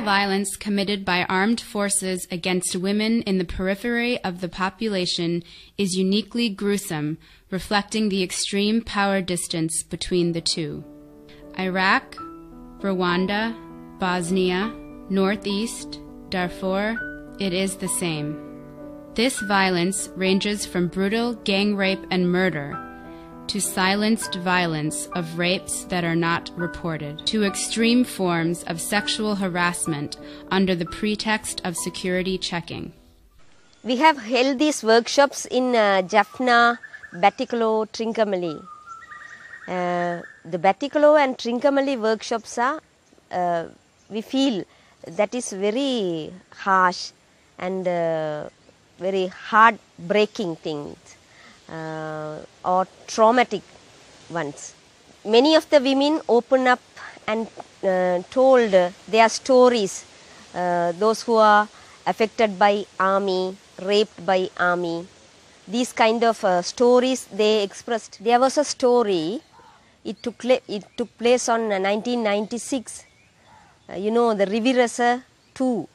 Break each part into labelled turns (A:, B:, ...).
A: violence committed by armed forces against women in the periphery of the population is uniquely gruesome, reflecting the extreme power distance between the two. Iraq, Rwanda, Bosnia, Northeast, Darfur, it is the same. This violence ranges from brutal gang rape and murder to silenced violence of rapes that are not reported, to extreme forms of sexual harassment under the pretext of security checking.
B: We have held these workshops in Jaffna, Batticaloa, Trincomalee. The Batticaloa and Trincomalee workshops are, we feel, that is very harsh and very heart-breaking things. Or traumatic ones. Many of the women open up and told their stories, those who are affected by army, raped by army. These kind of stories they expressed. There was a story, it took place on 1996. The Rivirasa 2.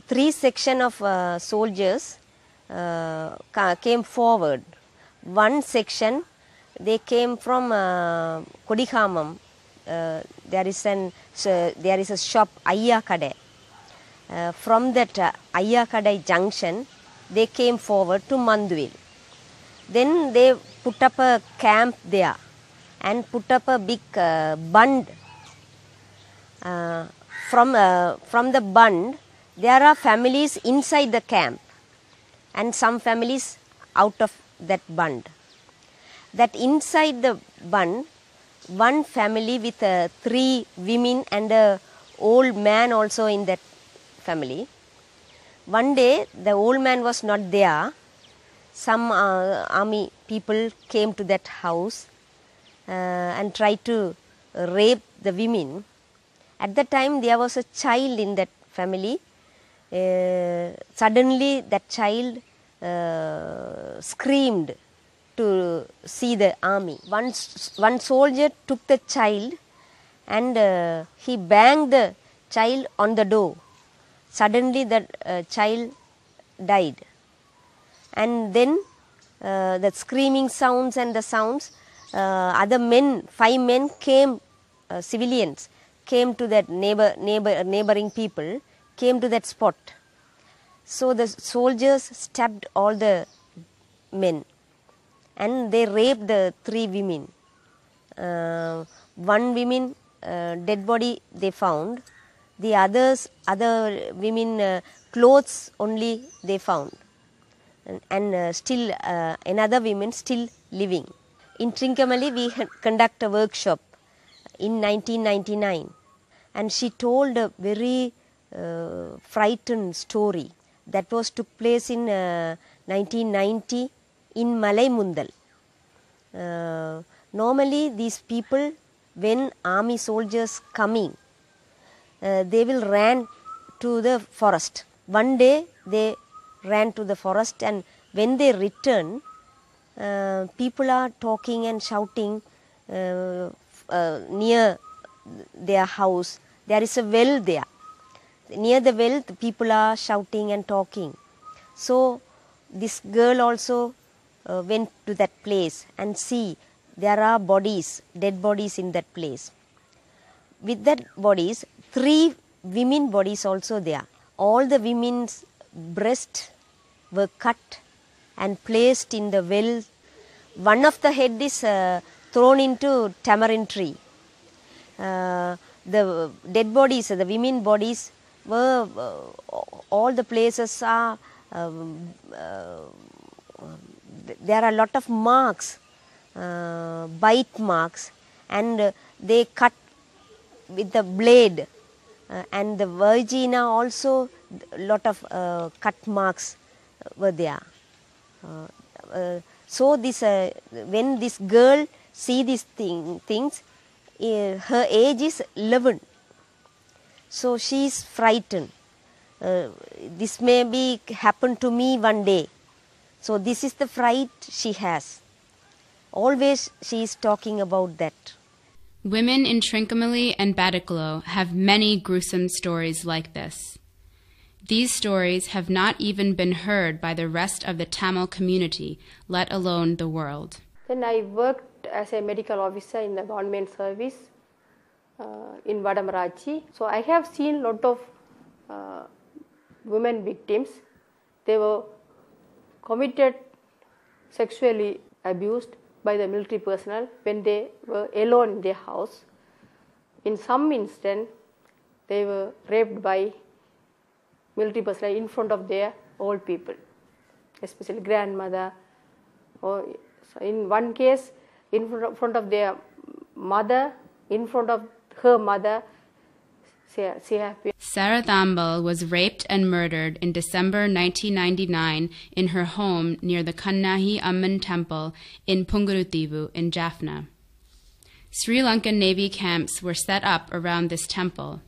B: 3 sections of soldiers came forward. One section, they came from Kodikamam. There is a shop, Ayyakadai. From that Ayyakadai junction, they came forward to Manduvil. Then they put up a camp there and put up a big bund. From the bund, there are families inside the camp and some families out of that bund. That inside the bund, one family with 3 women and an old man also in that family. One day the old man was not there. Some army people came to that house and tried to rape the women. At the time there was a child in that family. Suddenly that child screamed to see the army. One soldier took the child and he banged the child on the door. Suddenly that child died. And then the screaming sounds and the sounds, other men, 5 men came, civilians, came to that neighboring people, came to that spot. So the soldiers stabbed all the men and they raped the 3 women. One woman dead body they found. The other women clothes only they found. And still another woman still living. In Trincomalee we conduct a workshop in 1999 and she told a very frightened story that was took place in 1990 in Malai Mundal. Normally these people, when army soldiers coming, they will ran to the forest. One day they ran to the forest and when they return, people are talking and shouting near their house. There is a well there. Near the well, the people are shouting and talking. So this girl also went to that place and see there are bodies, dead bodies in that place. With that bodies, 3 women bodies also there. All the women's breasts were cut and placed in the well. One of the head is thrown into tamarind tree. The dead bodies, the women bodies were, all the places are, there are a lot of marks, bite marks, and they cut with the blade, and the vagina also lot of cut marks were there. So this when this girl see these things, her age is 11. So she is frightened. This may be happen to me one day. So this is the fright she has. Always she is talking about that.
A: Women in Trincomalee and Batticaloa have many gruesome stories like this. These stories have not even been heard by the rest of the Tamil community, let alone the world.
C: Then I worked as a medical officer in the government service in Vadamarachi. So I have seen a lot of women victims. They were committed sexually abused by the military personnel when they were alone in their house. In some instance, they were raped by military personnel in front of their old people, especially grandmother, or in one case in front of their mother, in front of her mother.
A: Sarah Thambal was raped and murdered in December 1999 in her home near the Kannahi Amman Temple in Pungaruthivu in Jaffna. Sri Lankan Navy camps were set up around this temple.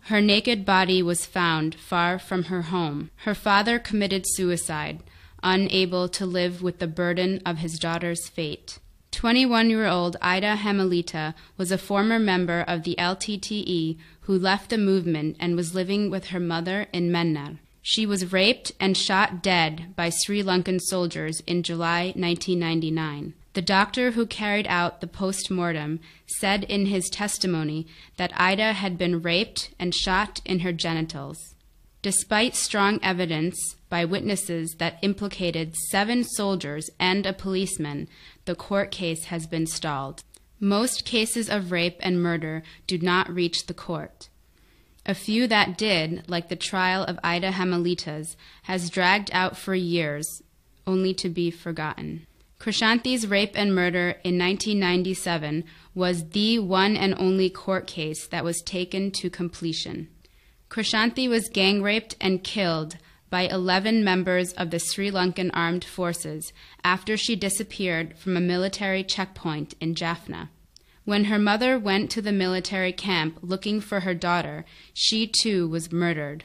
A: Her naked body was found far from her home. Her father committed suicide, unable to live with the burden of his daughter's fate. 21-year-old Ida Hamalita was a former member of the LTTE who left the movement and was living with her mother in Mennar. She was raped and shot dead by Sri Lankan soldiers in July 1999. The doctor who carried out the post-mortem said in his testimony that Ida had been raped and shot in her genitals. Despite strong evidence by witnesses that implicated 7 soldiers and a policeman, the court case has been stalled. Most cases of rape and murder do not reach the court. A few that did, like the trial of Ida Hamalita's, has dragged out for years, only to be forgotten. Krishanti's rape and murder in 1997 was the one and only court case that was taken to completion. Krishanti was gang raped and killed by 11 members of the Sri Lankan Armed Forces after she disappeared from a military checkpoint in Jaffna. When her mother went to the military camp looking for her daughter, she too was murdered.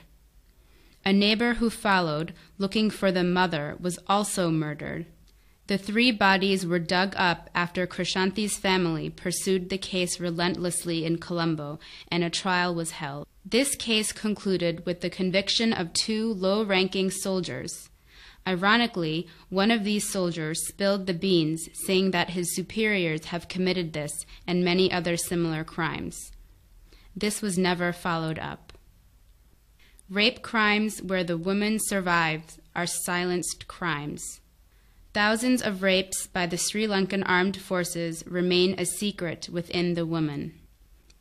A: A neighbor who followed, looking for the mother, was also murdered. The 3 bodies were dug up after Krishanti's family pursued the case relentlessly in Colombo, and a trial was held. This case concluded with the conviction of 2 low-ranking soldiers. Ironically, one of these soldiers spilled the beans, saying that his superiors have committed this and many other similar crimes. This was never followed up. Rape crimes where the woman survives are silenced crimes. Thousands of rapes by the Sri Lankan Armed Forces remain a secret within the woman.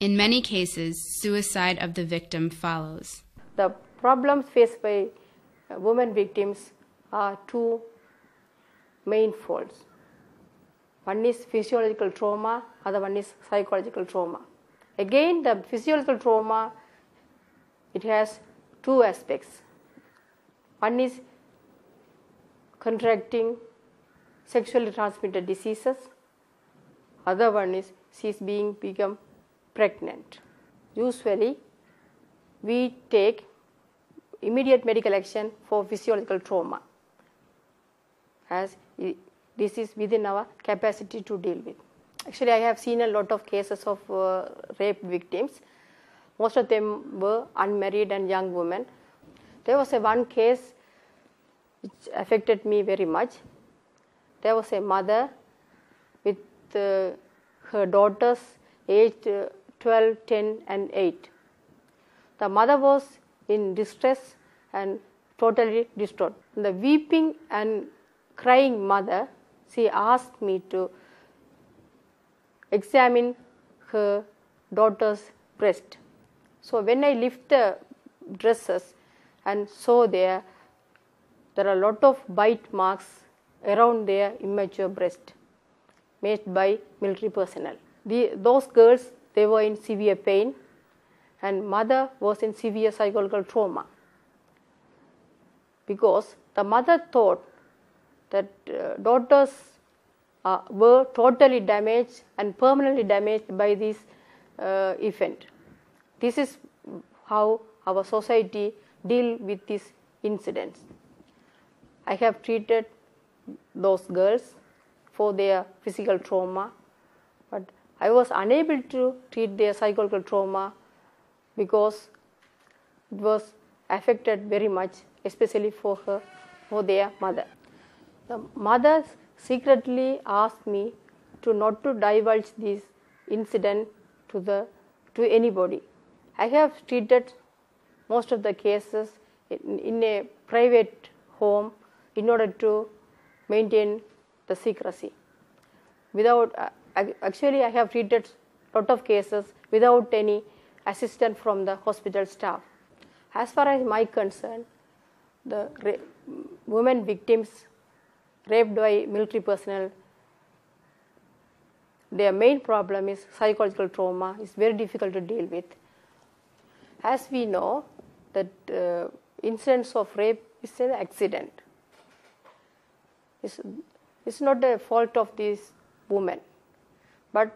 A: In many cases, suicide of the victim follows.
C: The problems faced by women victims are 2 main faults. One is physiological trauma, other one is psychological trauma. Again, the physiological trauma, it has 2 aspects. One is contracting sexually transmitted diseases. Other one is she's become pregnant. Usually, we take immediate medical action for physiological trauma, as this is within our capacity to deal with. Actually, I have seen a lot of cases of rape victims. Most of them were unmarried and young women. There was one case which affected me very much. There was a mother with her daughters aged 12, 10 and 8. The mother was in distress and totally distraught. The weeping and crying mother, she asked me to examine her daughter's breast. So when I lift the dresses and saw there are a lot of bite marks around their immature breast made by military personnel. Those girls, they were in severe pain, and mother was in severe psychological trauma, because the mother thought that daughters were totally damaged and permanently damaged by this event. This is how our society deal with these incidents. I have treated those girls for their physical trauma, but I was unable to treat their psychological trauma because it was affected very much, especially for their mother. The mother secretly asked me not to divulge this incident to anybody. I have treated most of the cases in a private home in order to maintain the secrecy. Actually, I have treated a lot of cases without any assistance from the hospital staff. As far as my concern, the women victims raped by military personnel, their main problem is psychological trauma. It's very difficult to deal with. As we know, that incidents of rape is an accident. It's not the fault of these women, but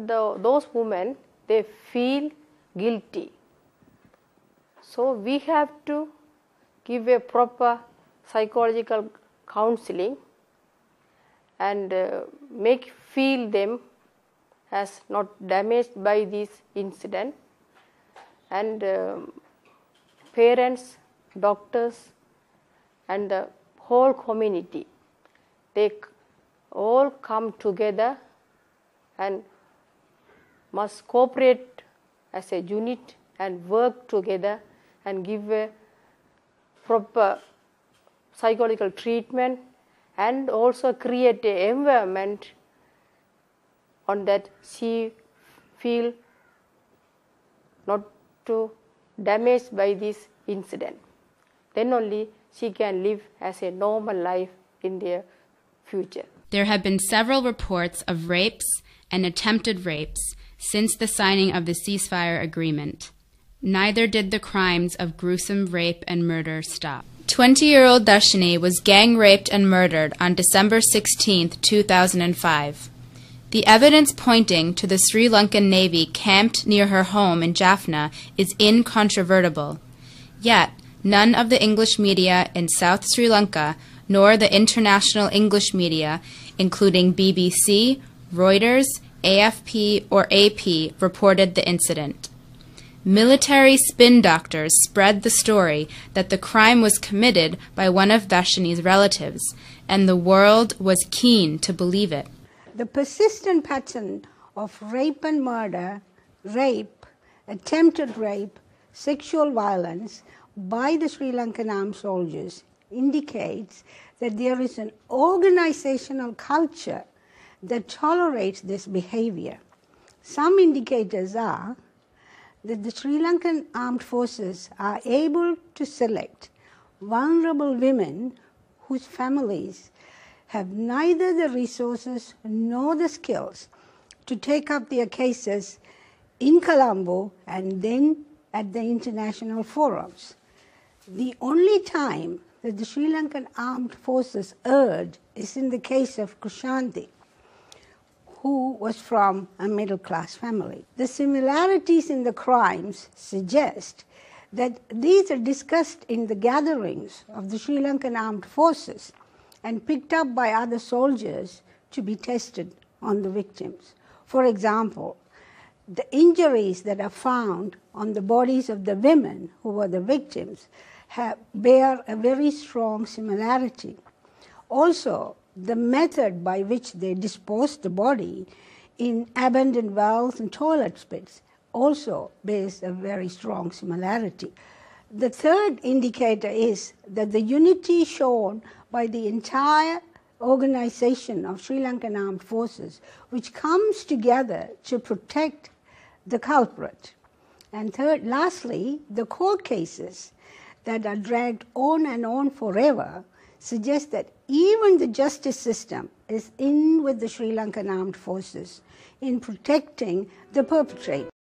C: those women, they feel guilty. So we have to give a proper psychological counseling and feel them as not damaged by this incident, and parents, doctors and the whole community, they all come together and must cooperate as a unit and work together and give a proper psychological treatment and also create an environment on that she feel not too damaged by this incident. Then only she can live as a normal life in their future.
A: There have been several reports of rapes and attempted rapes since the signing of the ceasefire agreement. Neither did the crimes of gruesome rape and murder stop. 20-year-old Darshini was gang raped and murdered on December 16, 2005. The evidence pointing to the Sri Lankan Navy camped near her home in Jaffna is incontrovertible. Yet, none of the English media in South Sri Lanka nor the international English media, including BBC, Reuters, AFP, or AP, reported the incident. Military spin doctors spread the story that the crime was committed by one of Darshini's relatives, and the world was keen to believe it.
D: The persistent pattern of rape and murder, rape, attempted rape, sexual violence by the Sri Lankan armed soldiers indicates that there is an organizational culture that tolerates this behavior. Some indicators are that the Sri Lankan armed forces are able to select vulnerable women whose families have neither the resources nor the skills to take up their cases in Colombo and then at the international forums. The only time that the Sri Lankan armed forces erred is in the case of Kushanti, who was from a middle-class family. The similarities in the crimes suggest that these are discussed in the gatherings of the Sri Lankan armed forces and picked up by other soldiers to be tested on the victims. For example, the injuries that are found on the bodies of the women who were the victims bear a very strong similarity. Also, the method by which they disposed the body in abandoned wells and toilet pits also bears a very strong similarity. The third indicator is that the unity shown by the entire organization of Sri Lankan armed forces, which comes together to protect the culprit. And third, lastly, the court cases that are dragged on and on forever suggest that even the justice system is in with the Sri Lankan armed forces in protecting the perpetrator.